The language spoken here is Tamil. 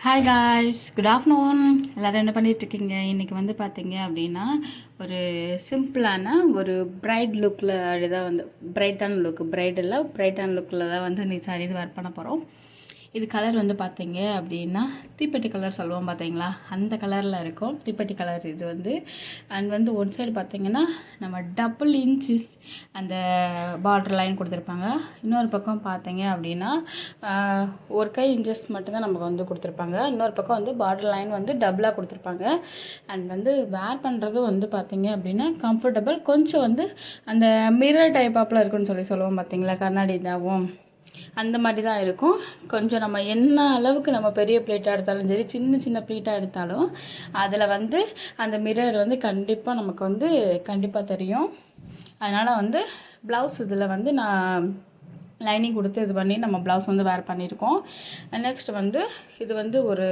Hi guys, good afternoon. எல்லோரும் என்ன பண்ணிகிட்ருக்கீங்க? இன்றைக்கி வந்து பார்த்தீங்க அப்படின்னா ஒரு சிம்பிளான ஒரு பிரைட் லுக்கில் தான் வந்து பிரைட்டான லுக் பிரைட்டான லுக்கில் தான் வந்து நீ சாரி இது வேர் பண்ண போகிறோம். இது கலர் வந்து பார்த்தீங்க அப்படின்னா தீப்பெட்டி கலர் சொல்லுவோம் பார்த்தீங்களா, அந்த கலரில் இருக்கும். தீப்பெட்டி கலர் இது வந்து. அண்ட் வந்து ஒன் சைடு பார்த்தீங்கன்னா நம்ம டபுள் இன்ச்சஸ் அந்த பார்டர் லைன் கொடுத்துருப்பாங்க. இன்னொரு பக்கம் பார்த்தீங்க அப்படின்னா ஒரு கை இன்ச்சஸ் மட்டும்தான் நமக்கு வந்து கொடுத்துருப்பாங்க. இன்னொரு பக்கம் வந்து பார்டர் லைன் வந்து டபுளாக கொடுத்துருப்பாங்க. அண்ட் வந்து வேர் பண்ணுறது வந்து பார்த்தீங்க அப்படின்னா கம்ஃபர்டபுள். கொஞ்சம் வந்து அந்த மிரர் டைப் ஆப்பில் இருக்குன்னு சொல்லுவோம் பார்த்தீங்களா, கண்ணாடி இதாகும் அந்த மாதிரி தான் இருக்கும். கொஞ்சம் நம்ம என்ன அளவுக்கு நம்ம பெரிய ப்ளேட்டாக எடுத்தாலும் சரி, சின்ன சின்ன ப்ளேட்டாக எடுத்தாலும் அதில் வந்து அந்த மிரர் வந்து கண்டிப்பாக நமக்கு வந்து கண்டிப்பாக தெரியும். அதனால் வந்து ப்ளவுஸ் இதில் வந்து நான் லைனிங் கொடுத்து இது பண்ணி நம்ம ப்ளவுஸ் வந்து வேர் பண்ணியிருக்கோம். நெக்ஸ்ட் வந்து இது வந்து ஒரு